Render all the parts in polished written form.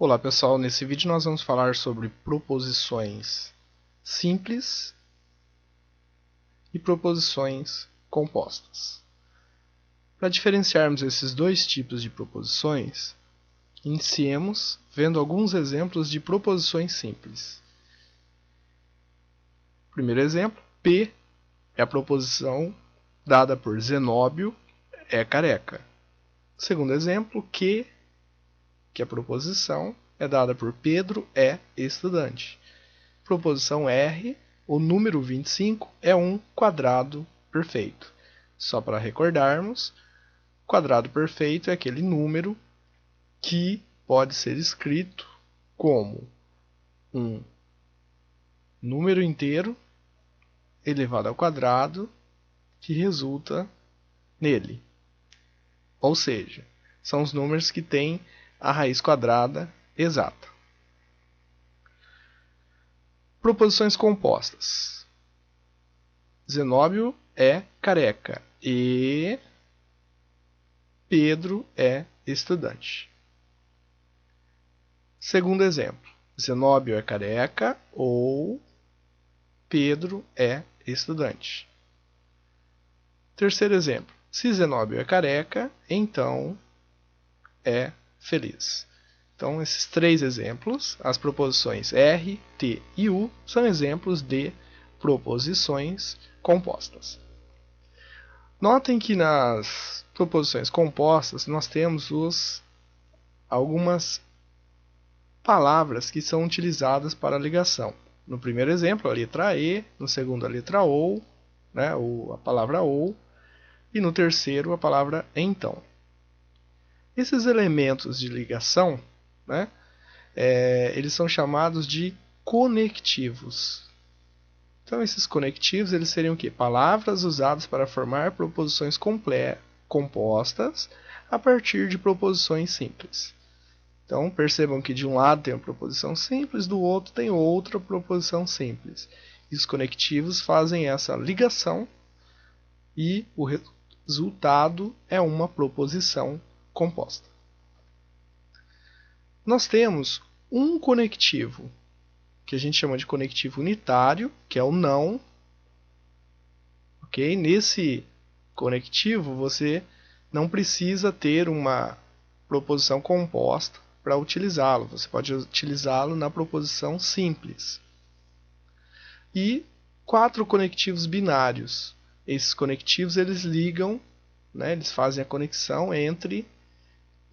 Olá pessoal, nesse vídeo nós vamos falar sobre proposições simples e proposições compostas. Para diferenciarmos esses dois tipos de proposições, iniciemos vendo alguns exemplos de proposições simples. Primeiro exemplo, P é a proposição dada por Zenóbio é careca. Segundo exemplo, que a proposição é dada por Pedro é estudante. Proposição R, o número 25 é um quadrado perfeito. Só para recordarmos, quadrado perfeito é aquele número que pode ser escrito como um número inteiro elevado ao quadrado que resulta nele. Ou seja, são os números que têm a raiz quadrada exata. Proposições compostas. Zenóbio é careca e Pedro é estudante. Segundo exemplo, Zenóbio é careca ou Pedro é estudante. Terceiro exemplo, se Zenóbio é careca, então é feliz. Então, esses três exemplos, as proposições R, T e U, são exemplos de proposições compostas. Notem que nas proposições compostas nós temos algumas palavras que são utilizadas para a ligação. No primeiro exemplo, a letra E, no segundo, a letra OU, né, ou a palavra OU, e no terceiro, a palavra então. Esses elementos de ligação, né, eles são chamados de conectivos. Então, esses conectivos eles seriam o quê? Palavras usadas para formar proposições compostas a partir de proposições simples. Então, percebam que de um lado tem uma proposição simples, do outro tem outra proposição simples. E os conectivos fazem essa ligação e o resultado é uma proposição composta. Nós temos um conectivo que a gente chama de conectivo unitário, que é o não. Okay? Nesse conectivo você não precisa ter uma proposição composta para utilizá-lo. Você pode utilizá-lo na proposição simples. E 4 conectivos binários. Esses conectivos eles ligam, né, eles fazem a conexão entre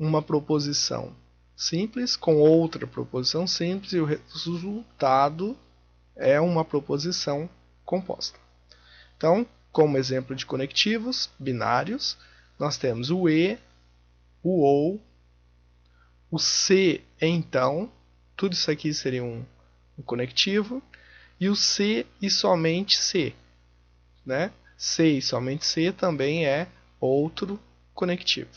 uma proposição simples com outra proposição simples e o resultado é uma proposição composta. Então, como exemplo de conectivos binários, nós temos o E, o OU, o se então, tudo isso aqui seria um conectivo, e o se e somente se, né? Se e somente se também é outro conectivo.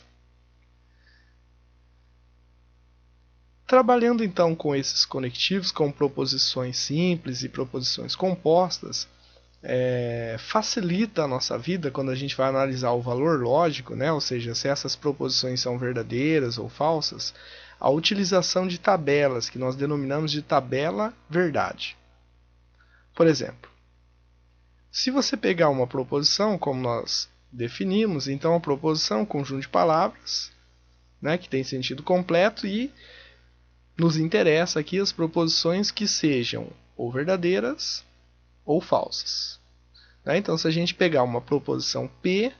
Trabalhando então com esses conectivos, com proposições simples e proposições compostas, facilita a nossa vida quando a gente vai analisar o valor lógico, né? Ou seja, se essas proposições são verdadeiras ou falsas, a utilização de tabelas, que nós denominamos de tabela verdade. Por exemplo, se você pegar uma proposição, como nós definimos, então a proposição é um conjunto de palavras, né, que tem sentido completo e nos interessa aqui as proposições que sejam ou verdadeiras ou falsas. Então, se a gente pegar uma proposição P,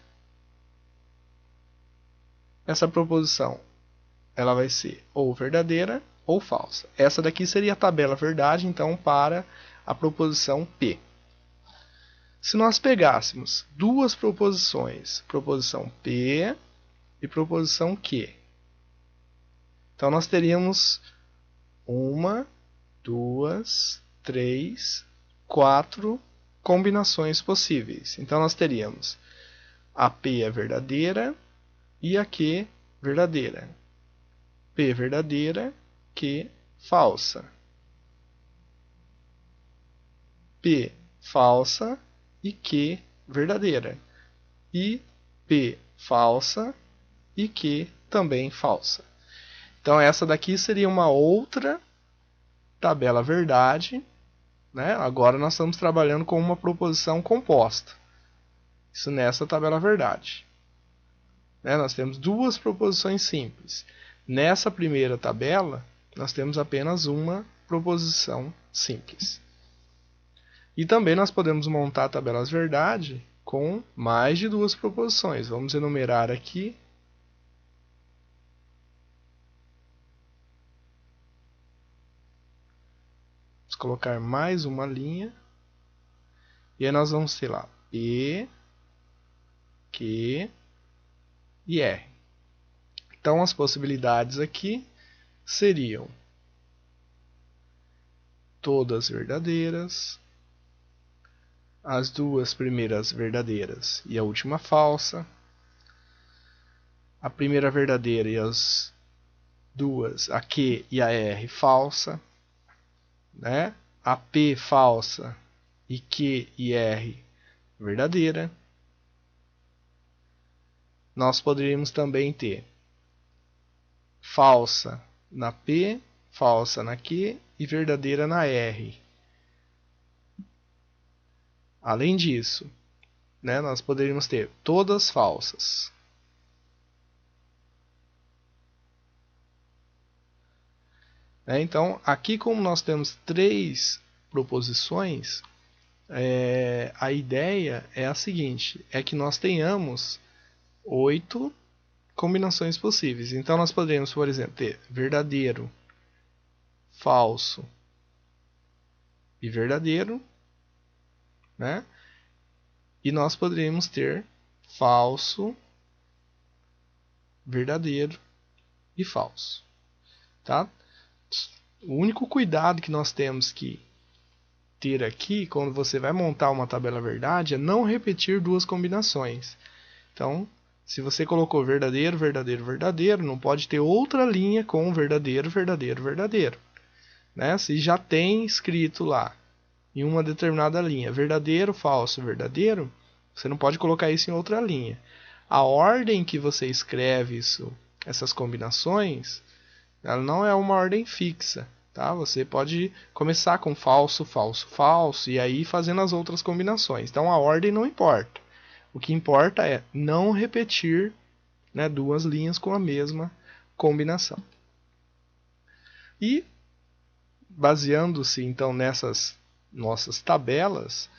essa proposição ela vai ser ou verdadeira ou falsa. Essa daqui seria a tabela verdade, então, para a proposição P. Se nós pegássemos duas proposições, proposição P e proposição Q, então nós teríamos 1, 2, 3, 4 combinações possíveis. Então nós teríamos a P é verdadeira e a Q verdadeira. P verdadeira, Q falsa. P falsa e Q verdadeira. E P falsa e Q também falsa. Então essa daqui seria uma outra tabela verdade, né? Agora nós estamos trabalhando com uma proposição composta. Isso nessa tabela verdade. Né? Nós temos duas proposições simples. Nessa primeira tabela, nós temos apenas uma proposição simples. E também nós podemos montar tabelas verdade com mais de duas proposições. Vamos enumerar aqui. Vamos colocar mais uma linha. E aí nós vamos ter lá P, Q e R. Então as possibilidades aqui seriam todas verdadeiras, as duas primeiras verdadeiras e a última falsa, a primeira verdadeira e as duas, a Q e a R, falsa, né? A P falsa e Q e R verdadeira. Nós poderíamos também ter falsa na P, falsa na Q e verdadeira na R. Além disso, né, nós poderíamos ter todas falsas. Então, aqui como nós temos três proposições, a ideia é a seguinte, é que nós tenhamos 8 combinações possíveis. Então nós poderíamos, por exemplo, ter verdadeiro, falso e verdadeiro, né? E nós poderíamos ter falso, verdadeiro e falso, tá? O único cuidado que nós temos que ter aqui, quando você vai montar uma tabela verdade, é não repetir duas combinações. Então, se você colocou verdadeiro, verdadeiro, verdadeiro, não pode ter outra linha com verdadeiro, verdadeiro, verdadeiro. Né? Se já tem escrito lá, em uma determinada linha, verdadeiro, falso, verdadeiro, você não pode colocar isso em outra linha. A ordem que você escreve essas combinações, ela não é uma ordem fixa. Tá? Você pode começar com falso, falso, falso, e aí fazendo as outras combinações. Então a ordem não importa. O que importa é não repetir, né, duas linhas com a mesma combinação. E, baseando-se então nessas nossas tabelas,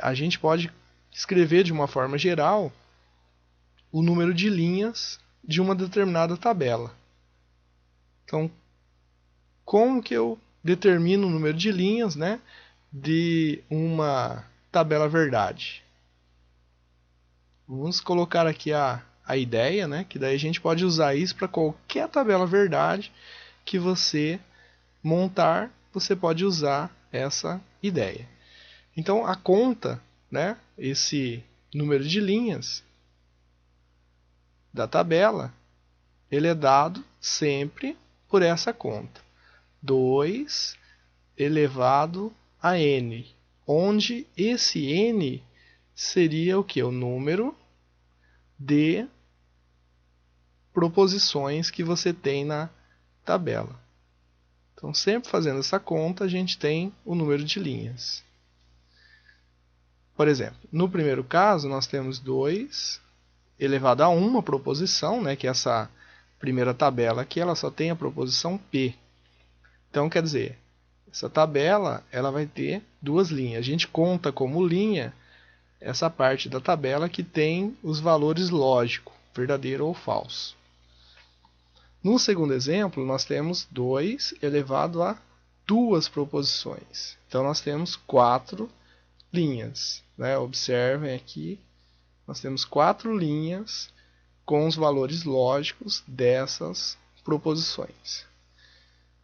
a gente pode escrever de uma forma geral o número de linhas de uma determinada tabela. Então, como que eu determino o número de linhas, né, de uma tabela verdade? Vamos colocar aqui a ideia, né, que daí a gente pode usar isso para qualquer tabela verdade que você montar, você pode usar essa ideia. Então a conta, né, esse número de linhas da tabela, ele é dado sempre por essa conta. 2 elevado a n, onde esse n seria o que? O número de proposições que você tem na tabela. Então, sempre fazendo essa conta, a gente tem o número de linhas. Por exemplo, no primeiro caso, nós temos 2 elevado a uma proposição, né, que essa primeira tabela aqui ela só tem a proposição P. Então, quer dizer, essa tabela ela vai ter duas linhas. A gente conta como linha essa parte da tabela que tem os valores lógicos, verdadeiro ou falso. No segundo exemplo, nós temos 2 elevado a duas proposições. Então, nós temos 4 linhas. Né? Observem aqui, nós temos 4 linhas com os valores lógicos dessas proposições.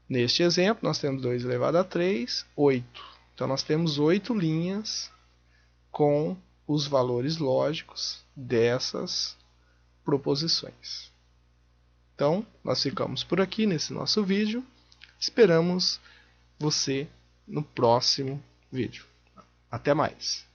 Neste exemplo, nós temos 2 elevado a 3, 8. Então, nós temos 8 linhas com os valores lógicos dessas proposições. Então, nós ficamos por aqui nesse nosso vídeo. Esperamos você no próximo vídeo. Até mais!